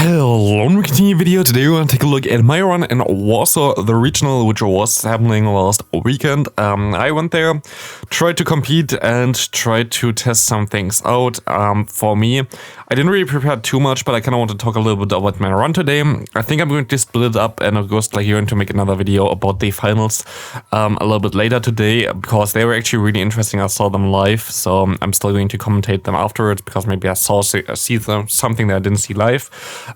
Hello, and we continue video. Today we want to take a look at my run in Warsaw, the regional, which was happening last weekend. I went there, tried to compete and tried to test some things out. For me, I didn't really prepare too much, but I kind of want to talk a little bit about my run today. I think I'm going to split it up and of course going to make another video about the finals a little bit later today, because they were actually really interesting. I saw them live, so I'm still going to commentate them afterwards, because maybe I see something that I didn't see live.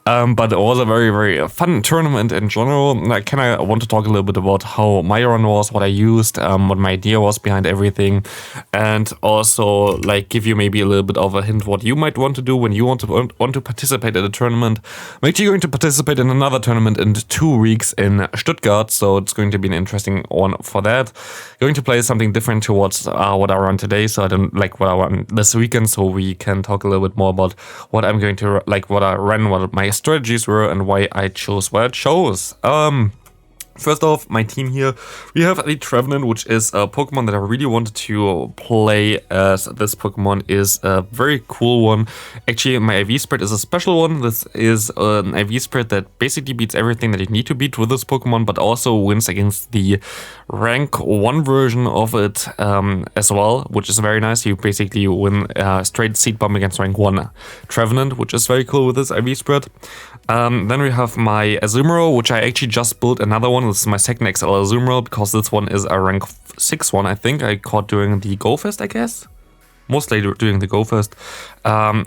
But it was a very, very fun tournament in general. I kind of want to talk a little bit about how my run was, what I used, what my idea was behind everything, and also like give you maybe a little bit of a hint what you might want to do when you want to participate at a tournament. I'm actually going to participate in another tournament in 2 weeks in Stuttgart, so it's going to be an interesting one for that. Going to play something different towards what I run today, so I don't like what I run this weekend, so we can talk a little bit more about what I'm going to like, what I ran, what my strategies were, and why I chose what I chose. First off, my team here, we have the Trevenant, which is a Pokemon that I really wanted to play, as this Pokemon is a very cool one. Actually, my IV spread is a special one. This is an IV spread that basically beats everything that you need to beat with this Pokemon, but also wins against the rank 1 version of it as well, which is very nice. You basically win straight Seed Bomb against rank 1 Trevenant, which is very cool with this IV spread. Then we have my Azumarill, which I actually just built another one. This is my second XL Azumarill, because this one is a rank 6 one, I think. I caught during the Go Fest, I guess. Mostly during the Go Fest.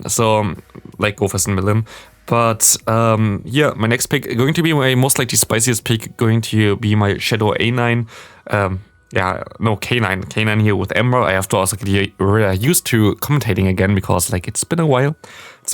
So, like Go Fest in Berlin. But yeah, my next pick, going to be my most likely spiciest pick, going to be my Shadow A9. K9 here with Ember. I have to also get used to commentating again, because like it's been a while.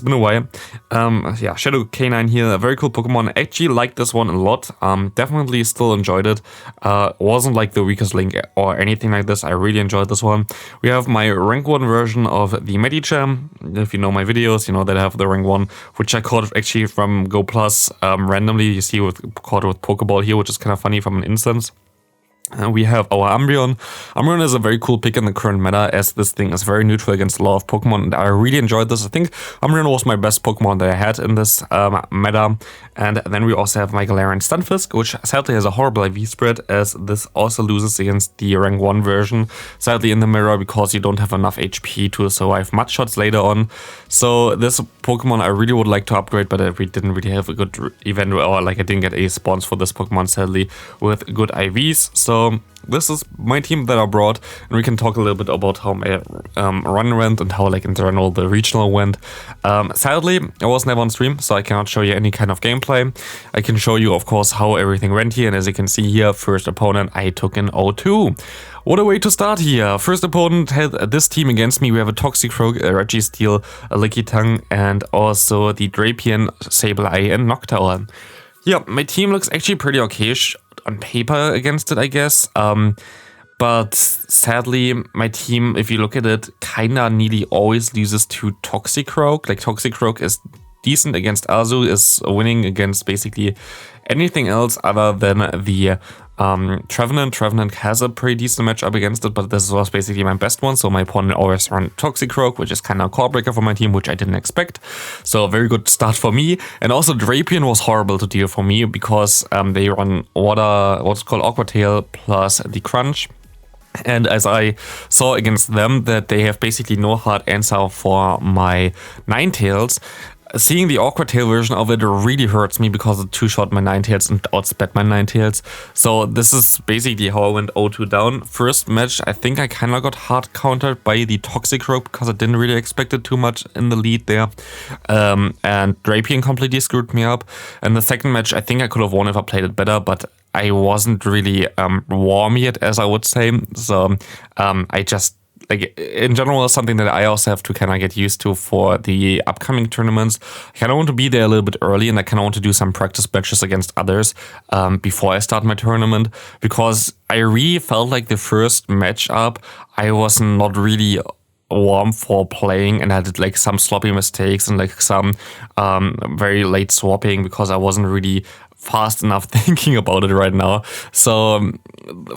Yeah, Shadow K9 here, a very cool Pokemon. I actually liked this one a lot. Definitely still enjoyed it. Wasn't like the weakest link or anything like this. I really enjoyed this one. We have my rank 1 version of the Medicham. If you know my videos, you know that I have the rank 1, which I caught actually from Go Plus randomly. You see caught with Pokeball here, which is kind of funny from an instance. We have our Umbreon. Umbreon is a very cool pick in the current meta, as this thing is very neutral against a lot of Pokemon, and I really enjoyed this. I think Umbreon was my best Pokemon that I had in this meta. And then we also have my Galarian Stunfisk, which sadly has a horrible IV spread, as this also loses against the rank 1 version, sadly in the mirror, because you don't have enough HP to survive Mud Shots later on. So this Pokemon I really would like to upgrade, but we didn't really have a good event, or like I didn't get a spawns for this Pokemon sadly with good IVs. So this is my team that I brought, and we can talk a little bit about how my run went and how like in general the regional went. Sadly, I was never on stream, so I cannot show you any kind of gameplay. I can show you, of course, how everything went here, and as you can see here, first opponent I took in 0-2. What a way to start here. First opponent had this team against me. We have a Toxicroak, a Registeel, a Lickitung, and also the Drapion, Sableye, and Noctowl. Yeah, my team looks actually pretty okayish on paper against it, I guess. But sadly, my team, if you look at it, kinda nearly always loses to Toxicroak. Like, Toxicroak is decent against Azu, is winning against basically anything else other than the Trevenant. Trevenant has a pretty decent matchup against it, but this was basically my best one, so my opponent always ran Toxicroak, which is kind of a core breaker for my team, which I didn't expect. So a very good start for me. And also Drapion was horrible to deal for me, because they run what's called Aqua Tail plus the Crunch. And as I saw against them that they have basically no hard answer for my Ninetales, seeing the Aqua Tail version of it really hurts me, because it two-shot my Ninetales and outsped my Ninetales. So this is basically how I went 0-2 down. First match, I think I kind of got hard countered by the Toxicroak, because I didn't really expect it too much in the lead there. And Drapion completely screwed me up. And the second match, I think I could have won if I played it better, but I wasn't really warm yet, as I would say. So I just, like, in general, something that I also have to kind of get used to for the upcoming tournaments. I kind of want to be there a little bit early, and I kind of want to do some practice matches against others before I start my tournament, because I really felt like the first matchup I was not really warm for playing, and I did like some sloppy mistakes and like some very late swapping, because I wasn't really fast enough thinking about it right now. So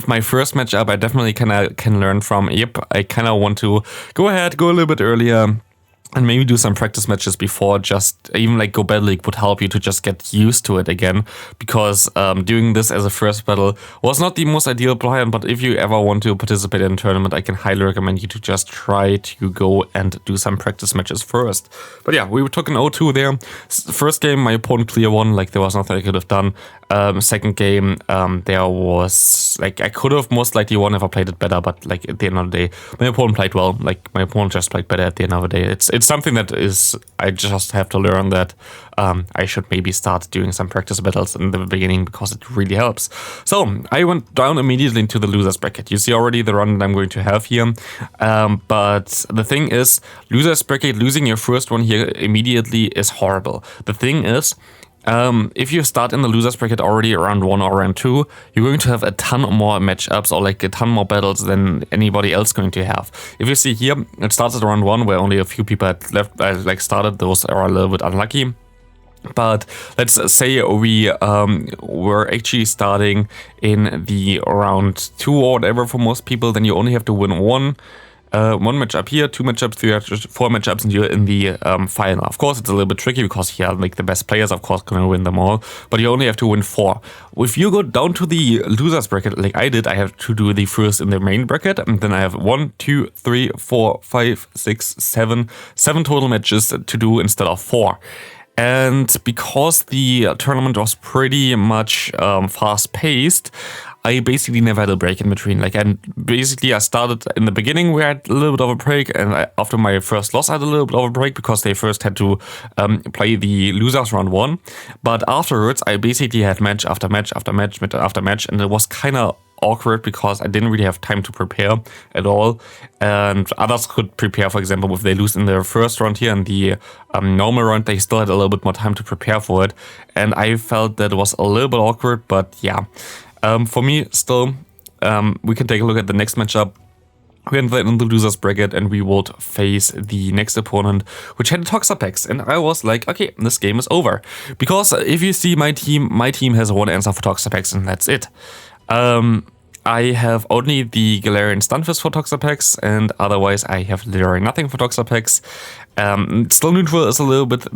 my first matchup, I definitely kind of can learn from. Yep, I kind of want to go ahead, go a little bit earlier, and maybe do some practice matches before. Just even like Go Battle League would help you to just get used to it again, because doing this as a first battle was not the most ideal plan. But if you ever want to participate in a tournament, I can highly recommend you to just try to go and do some practice matches first. But yeah, we took an 0-2 there. First game, my opponent clear won, like there was nothing I could have done. Second game, there was like I could have most likely won if I played it better, but like at the end of the day, my opponent played well. Like my opponent just played better at the end of the day. It's something that is, I just have to learn that I should maybe start doing some practice battles in the beginning, because it really helps. So I went down immediately into the losers bracket. You see already the run that I'm going to have here. But the thing is, losers bracket, losing your first one here immediately is horrible. The thing is, if you start in the losers bracket already around 1 or around 2, you're going to have a ton more matchups or like a ton more battles than anybody else going to have. If you see here, it starts at round 1 where only a few people had left, like started. Those are a little bit unlucky. But let's say we were actually starting in the round 2 or whatever for most people, then you only have to win one matchup here, 2 matchups, 3 matchups, 4 matchups, and you're in the final. Of course, it's a little bit tricky because here, like the best players, of course, gonna win them all, but you only have to win 4. If you go down to the losers bracket, like I did, I have to do the first in the main bracket, and then I have 1, 2, 3, 4, 5, 6, 7 total matches to do instead of 4. And because the tournament was pretty much fast-paced, I basically never had a break in between. Like, I started in the beginning where I had a little bit of a break, and after my first loss, I had a little bit of a break because they first had to play the losers round 1. But afterwards, I basically had match after match after match after match, and it was kind of awkward because I didn't really have time to prepare at all, and others could prepare. For example, if they lose in their first round here in the normal round, they still had a little bit more time to prepare for it, and I felt that it was a little bit awkward. But yeah, for me still, we can take a look at the next matchup. We ended in the losers bracket, and we would face the next opponent, which had Toxapex, and I was like, okay, this game is over, because if you see my team has one answer for Toxapex, and that's it. I have only the Galarian Stunfisk for Toxapex, and otherwise I have literally nothing for Toxapex. Still neutral is a little bit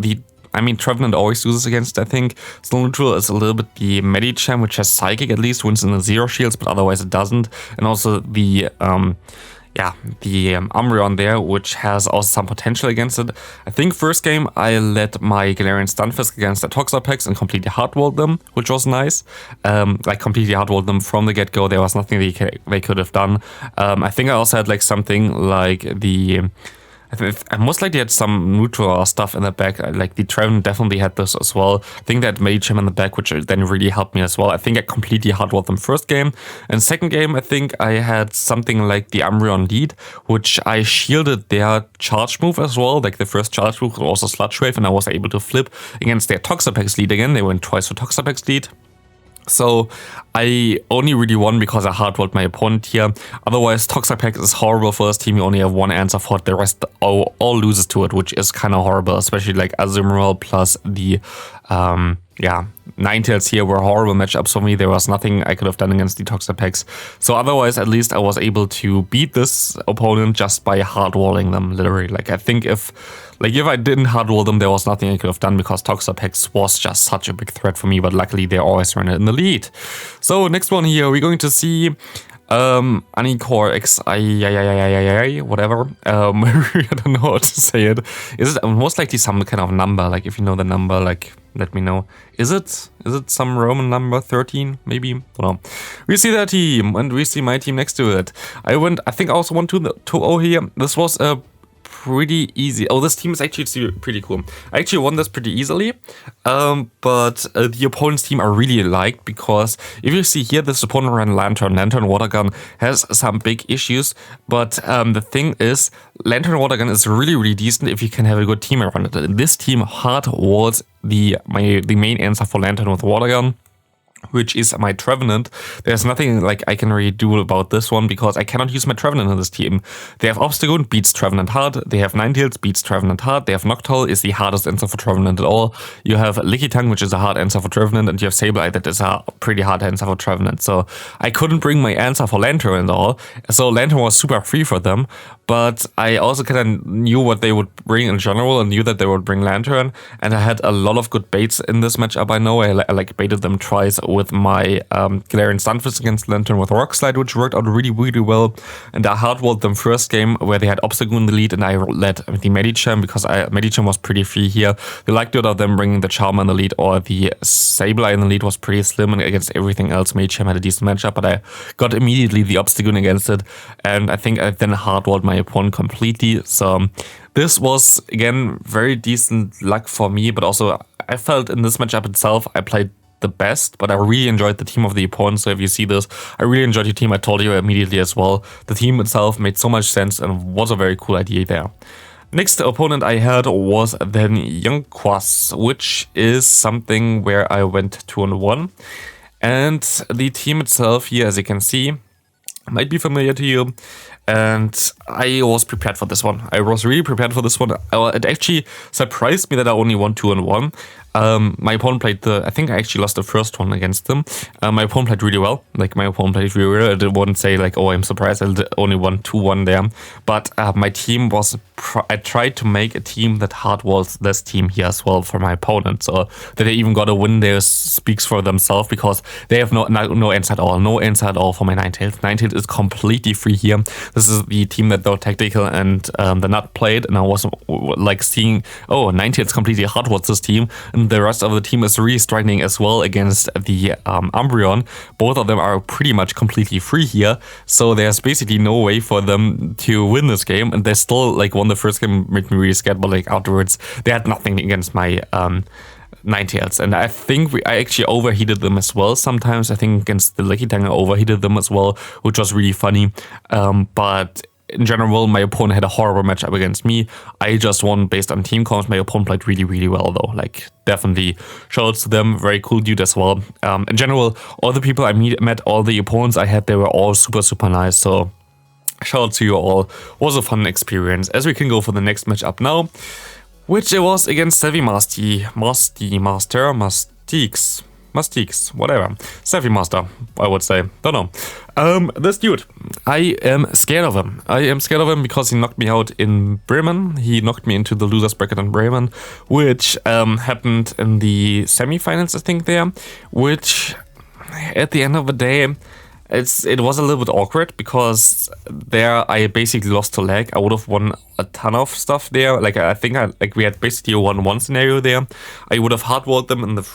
Trevenant always uses against, I think. Still neutral is a little bit the Medicham, which has Psychic, at least wins in the 0 shields, but otherwise it doesn't. And also the Umbreon there, which has also some potential against it. I think first game I let my Galarian Stunfisk against the Toxapex and completely hardwalled them, which was nice. Like completely hardwalled them from the get-go. There was nothing they could have done. I think I also had like something like the... I most likely had some neutral stuff in the back. Like the Trevenant definitely had this as well. I think that Medicham in the back, which then really helped me as well. I think I completely hardwalled them first game. And second game, I think I had something like the Umbreon lead, which I shielded their charge move as well. Like the first charge move was also Sludge Wave, and I was able to flip against their Toxapex lead again. They went twice for Toxapex lead. So I only really won because I hardwalled my opponent here. Otherwise, Toxapex is horrible for this team. You only have one answer for it. The rest all loses to it, which is kind of horrible. Especially like Azumarill plus the Ninetales here were horrible matchups for me. There was nothing I could have done against the Toxapex. So otherwise, at least I was able to beat this opponent just by hardwalling them, literally. Like I think if I didn't hardwall them, there was nothing I could have done because Toxapex was just such a big threat for me. But luckily, they always ran it in the lead. So next one here, we're going to see Anicore X, whatever. I don't know how to say it. Is it most likely some kind of number? Like if you know the number, like let me know. Is it some Roman number 13? Maybe? Don't know. We see their team and we see my team next to it. I think I also went to 2-0 here. This was a pretty easy. Oh, this team is actually pretty cool. I actually won this pretty easily, but the opponent's team I really liked because if you see here, this opponent ran Lantern. Lantern Water Gun has some big issues, but the thing is, Lantern Water Gun is really, really decent if you can have a good team around it. This team hard was the main answer for Lantern with Water Gun, which is my Trevenant. There's nothing like I can really do about this one because I cannot use my Trevenant in this team. They have Obstagoon, beats Trevenant hard. They have Ninetales, beats Trevenant hard. They have Noctowl, is the hardest answer for Trevenant at all. You have Lickitung, which is a hard answer for Trevenant, and you have Sableye, that is a pretty hard answer for Trevenant. So I couldn't bring my answer for Lantern at all. So Lantern was super free for them. but I also kind of knew what they would bring in general and knew that they would bring Lantern, and I had a lot of good baits in this matchup. I know I like baited them twice with my Galarian Stunfisk against Lantern with Rock Slide, which worked out really, really well, and I hardwalled them first game where they had Obstagoon in the lead, and I led the Medicham because Medicham was pretty free here. The likelihood of them bringing the Charmer in the lead or the Sableye in the lead was pretty slim, and against everything else, Medicham had a decent matchup, but I got immediately the Obstagoon against it, and I think I then hardwalled my opponent completely. So this was, again, very decent luck for me, but also I felt in this matchup itself, I played the best, but I really enjoyed the team of the opponent. So if you see this, I really enjoyed your team. I told you immediately as well. The team itself made so much sense and was a very cool idea there. Next opponent I had was then Jonkus, which is something where I went 2-1. And the team itself here, as you can see, might be familiar to you, and I was prepared for this one. I was really prepared for this one. It actually surprised me that I only won 2-1. My opponent played I think I actually lost the first one against them. My opponent played really well. Like, my opponent played really well. I wouldn't say like, oh, I'm surprised I only won 2-1 there. But my team was, I tried to make a team that hardwalls this team here as well for my opponent. So that they even got a win there speaks for themselves, because they have no answer at all. No answer at all for my Ninetales. Ninetales is completely free here. This is the team that though Tactical and the Nut played, and I was like seeing, oh, Ninetales completely hardwalls this team, and the rest of the team is really struggling as well against the Umbreon. Both of them are pretty much completely free here, so there's basically no way for them to win this game, and they still like won the first game. Made me really scared, but like afterwards they had nothing against my Ninetales, and I think I actually overheated them as well sometimes. I think against the Lucky Tang I overheated them as well, which was really funny, but in general, my opponent had a horrible matchup against me. I just won based on team comps. My opponent played really, really well though. Like, definitely shoutouts to them. Very cool dude as well. In general, all the people I met, all the opponents I had, they were all super, super nice. So shout out to you all. Was a fun experience. As we can go for the next matchup now, which it was against Mastiques, whatever. Savvy Master, I would say. Don't know. This dude, I am scared of him. I am scared of him because he knocked me out in Bremen. He knocked me into the losers bracket in Bremen, which happened in the semifinals, I think, there. Which, at the end of the day, it was a little bit awkward, because there I basically lost to lag. I would have won a ton of stuff there. Like, I think we had basically a 1-1 scenario there. I would have hardwalled them in the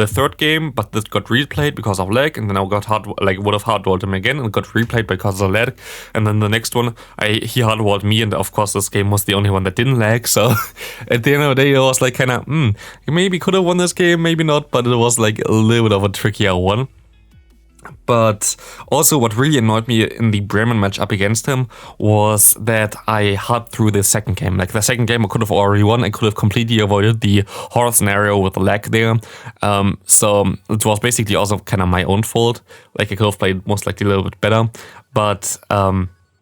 third game, but this got replayed because of lag, and then I got would have hardwalled him again and got replayed because of lag, and then the next one he hardwalled me, and of course this game was the only one that didn't lag. So at the end of the day, it was like kind of maybe could have won this game, maybe not, but it was like a little bit of a trickier one. But also what really annoyed me in the Bremen matchup against him was that I hard through the second game. Like, the second game I could have already won. I could have completely avoided the horror scenario with the lag there. So it was basically also kind of my own fault. Like, I could have played most likely a little bit better. But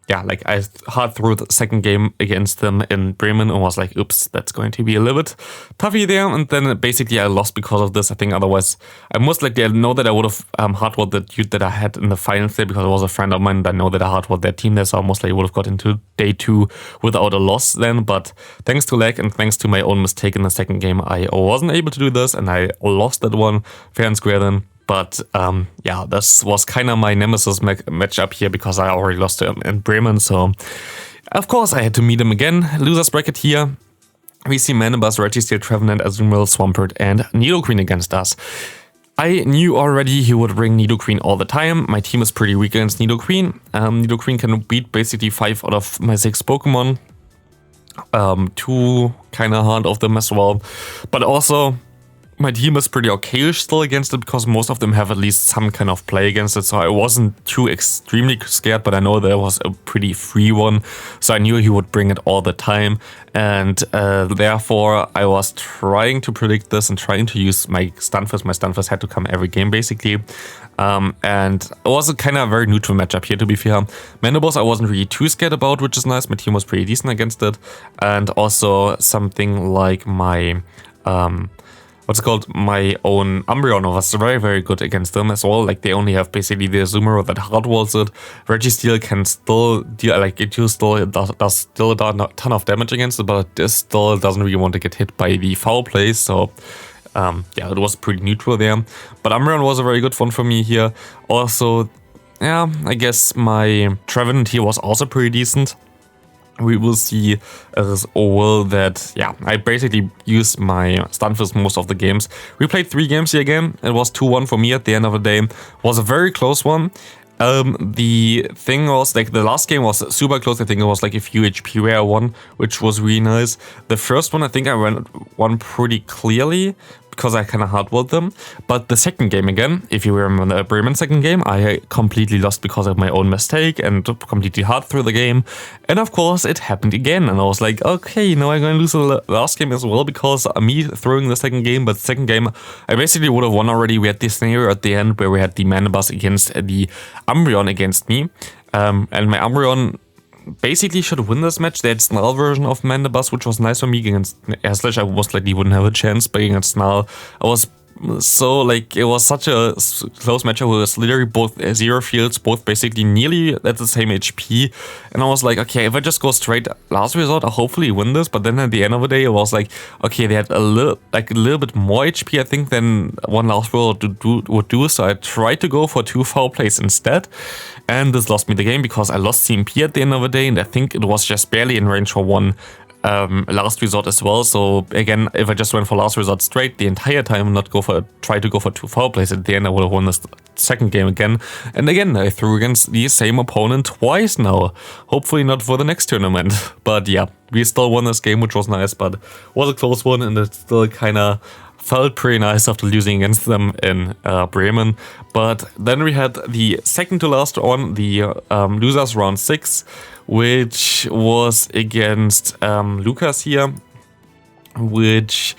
yeah, like, I hard through the second game against them in Bremen and was like, oops, that's going to be a little bit toughy there. And then basically I lost because of this. I think otherwise, I most likely, I know that I would have hardwalled the dude that I had in the finals there, because it was a friend of mine, and I know that I hardwalled their team there, so I most likely would have got into day 2 without a loss then. But thanks to lag and thanks to my own mistake in the second game, I wasn't able to do this, and I lost that one fair and square then. But yeah, this was kind of my nemesis matchup here, because I already lost to him in Bremen. So of course I had to meet him again. Losers bracket here. We see Manibus, Registeel, Trevenant, Azumarill, Swampert, and Nidoqueen against us. I knew already he would bring Nidoqueen all the time. My team is pretty weak against Nidoqueen. Nidoqueen can beat basically 5 out of my 6 Pokemon. 2 kind of hard of them as well. But also, my team is pretty okayish still against it, because most of them have at least some kind of play against it, so I wasn't too extremely scared, but I know there was a pretty free one, so I knew he would bring it all the time, and therefore I was trying to predict this and trying to use my Stunfisk. My Stunfisk had to come every game basically, and it was a kind of very neutral matchup here, to be fair. Manibus I wasn't really too scared about, which is nice. My team was pretty decent against it, and also something like my what's it called, my own Umbreon was very, very good against them as well. Like, they only have basically the Azumarill that hardwalls it. Registeel can still deal, like, it does still a ton of damage against it, but it still doesn't really want to get hit by the foul plays, so yeah, it was pretty neutral there. But Umbreon was a very good one for me here. Also, yeah, I guess my Trevenant here was also pretty decent. We will see as well that, yeah, I basically used my Stunfisk most of the games. We played 3 games here again. It was 2-1 for me at the end of the day. It was a very close one. The thing was, like, the last game was super close. I think it was like a few HP rare one, which was really nice. The first one, I think I won pretty clearly because I kind of hardwalled them. But the second game again, if you remember the Bremen second game, I completely lost because of my own mistake and completely hard through the game. And of course, it happened again. And I was like, okay, now I'm going to lose the last game as well because of me throwing the second game. But second game, I basically would have won already. We had this scenario at the end where we had the Manabus against the Umbreon against me. And my Umbreon basically should win this match. They had Snarl version of Mandibus, which was nice for me. Against Slash, I most likely wouldn't have a chance, but against Snarl, I was so, like, it was such a close matchup. It was literally both zero fields, both basically nearly at the same HP. And I was like, okay, if I just go straight last resort, I'll hopefully win this. But then at the end of the day, it was like, okay, they had a little bit more HP, I think, than one last resort would do. So I tried to go for 2 foul plays instead. And this lost me the game because I lost CMP at the end of the day. And I think it was just barely in range for 1 last resort as well. So again, if I just went for last resort straight the entire time and not try to go for 2 foul plays at the end, I would have won this second game again. And again, I threw against the same opponent twice now. Hopefully not for the next tournament. But yeah, we still won this game, which was nice, but was a close one, and it still kind of felt pretty nice after losing against them in Bremen. But then we had the second to last one, the losers round 6, which was against Lucas here, which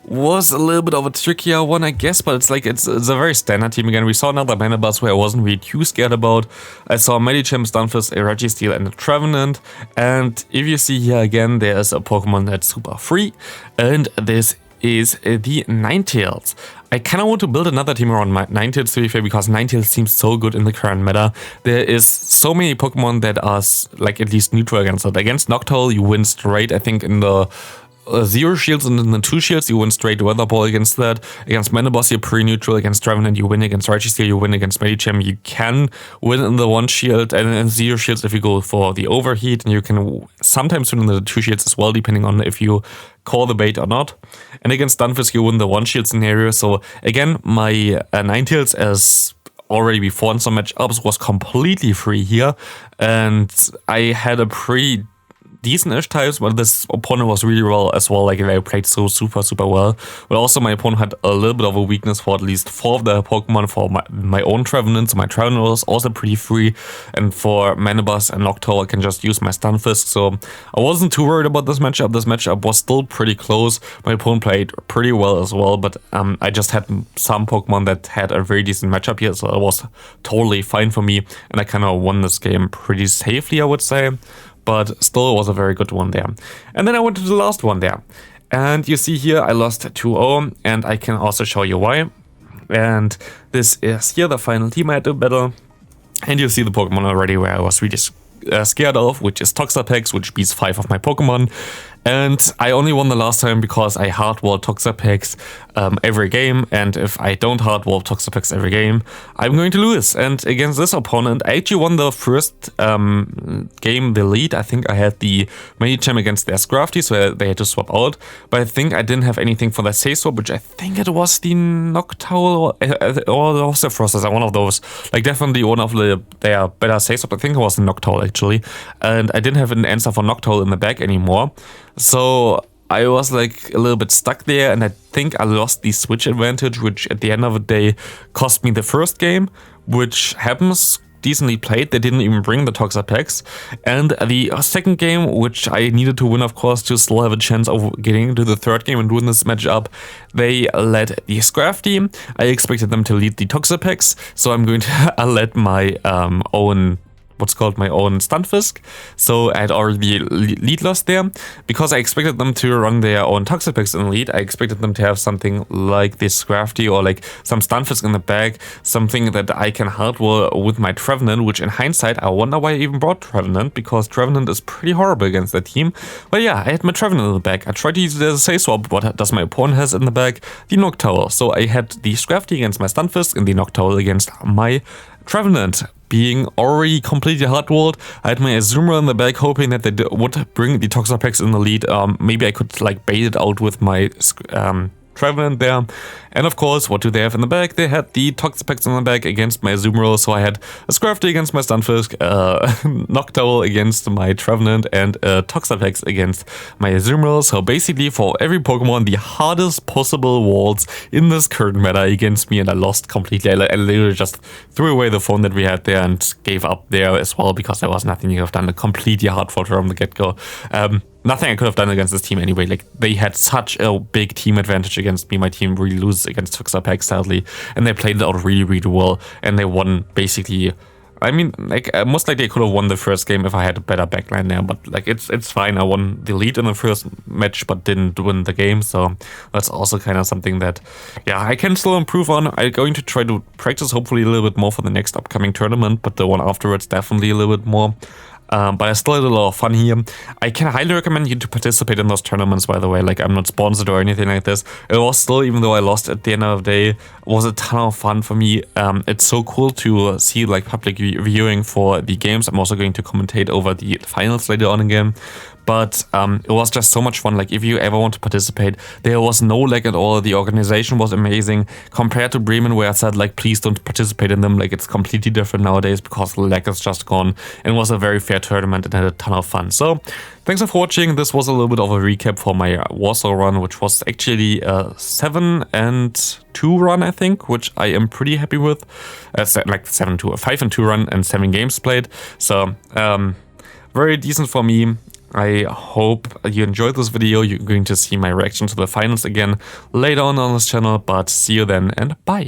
was a little bit of a trickier one, I guess, but it's a very standard team again. We saw another Manabus where I wasn't really too scared about. I saw Medicham, Stunfisk, a Registeel, and a Trevenant. And if you see here again, there's a Pokemon that's super free, and this is the Ninetales. I kind of want to build another team around Ninetales, to be fair, because Ninetales seems so good in the current meta. There is so many Pokemon that are like at least neutral against it. Against Noctowl, you win straight. I think in the 0 shields and in the 2 shields, you win straight Weather Ball against that. Against Manabus, you're pretty neutral. Against Trevenant, you win. Against Registeel, you win. Against Medicham, you can win in the 1 shield and in 0 shields if you go for the Overheat. And you can sometimes win in the 2 shields as well, depending on if you call the bait or not. And against Stunfisk, you win the 1 shield scenario. So again, my Ninetales, as already before in some matchups, was completely free here. And I had a pretty decent-ish types, but this opponent was really well as well. Like, they played so super well. But also my opponent had a little bit of a weakness for at least 4 of the Pokemon. For my own Trevenant, so my Trevenant was also pretty free. And for Manabus and Noctowl, I can just use my Stunfisk. So I wasn't too worried about this matchup. This matchup was still pretty close. My opponent played pretty well as well, but I just had some Pokemon that had a very decent matchup here, so it was totally fine for me. And I kind of won this game pretty safely, I would say. But still, it was a very good one there. And then I went to the last one there. And you see here, I lost 2-0, and I can also show you why. And this is here, the final team I had to battle. And you see the Pokemon already where I was really scared of, which is Toxapex, which beats 5 of my Pokemon. And I only won the last time because I hardwalled Toxapex every game, and if I don't hardwall Toxapex every game, I'm going to lose. And against this opponent, I actually won the first game, the lead. I think I had the Medicham against their Scrafty, so they had to swap out. But I think I didn't have anything for the Say Swap, which I think it was the Noctowl or the Frost, one of those. Like, definitely one of their better Say Swap. I think it was the Noctowl, actually. And I didn't have an answer for Noctowl in the back anymore. So I was like a little bit stuck there, and I think I lost the switch advantage, which at the end of the day cost me the first game, which happens. Decently played. They didn't even bring the Toxapex. And the second game, which I needed to win, of course, to still have a chance of getting into the third game and doing this matchup, they led the Scrafty. I expected them to lead the Toxapex, so I'm going to let my own what's called my own Stunfisk. So I had already lead loss there. Because I expected them to run their own Toxapex in the lead, I expected them to have something like this Crafty or like some Stunfisk in the bag, something that I can hardware with my Trevenant, which in hindsight, I wonder why I even brought Trevenant, because Trevenant is pretty horrible against that team. But yeah, I had my Trevenant in the bag. I tried to use it as a safe swap. What does my opponent has in the bag? The Noctowl. So I had the Scrafty against my Stunfisk and the Noctowl against my Trevenant. Being already completely hardwalled, I had my Azumarill in the bag, hoping that they would bring the Toxapex in the lead. Maybe I could like bait it out with my Trevenant there. And of course, what do they have in the bag? They had the Toxapex in the bag against my Azumarill, so I had a Scrafty against my Stunfisk, Noctowl against my Trevenant, and Toxapex against my Azumarill. So basically, for every Pokemon, the hardest possible walls in this current meta against me, and I lost completely. I literally just threw away the phone that we had there and gave up there as well, because there was nothing you have done. A completely hard fought from the get-go. Nothing I could have done against this team anyway. Like, they had such a big team advantage against me. My team really loses against Toxapex, sadly. And they played it out really, really well. And they won, basically. I mean, like, most likely I could have won the first game if I had a better backline there. But, like, it's fine. I won the lead in the first match, but didn't win the game. So that's also kind of something that, yeah, I can still improve on. I'm going to try to practice, hopefully, a little bit more for the next upcoming tournament. But the one afterwards, definitely a little bit more. But I still had a lot of fun here. I can highly recommend you to participate in those tournaments, by the way. Like, I'm not sponsored or anything like this. It was still, even though I lost at the end of the day, was a ton of fun for me. It's so cool to see like public viewing for the games. I'm also going to commentate over the finals later on again. But it was just so much fun. Like, if you ever want to participate, there was no lag at all. The organization was amazing compared to Bremen, where I said, like, please don't participate in them. Like, it's completely different nowadays because the lag is just gone. And it was a very fair tournament and had a ton of fun. So thanks for watching. This was a little bit of a recap for my Warsaw run, which was actually a 7-2 run, I think, which I am pretty happy with. Like 5-2 run and 7 games played. So very decent for me. I hope you enjoyed this video. You're going to see my reaction to the finals again later on this channel, but see you then and bye.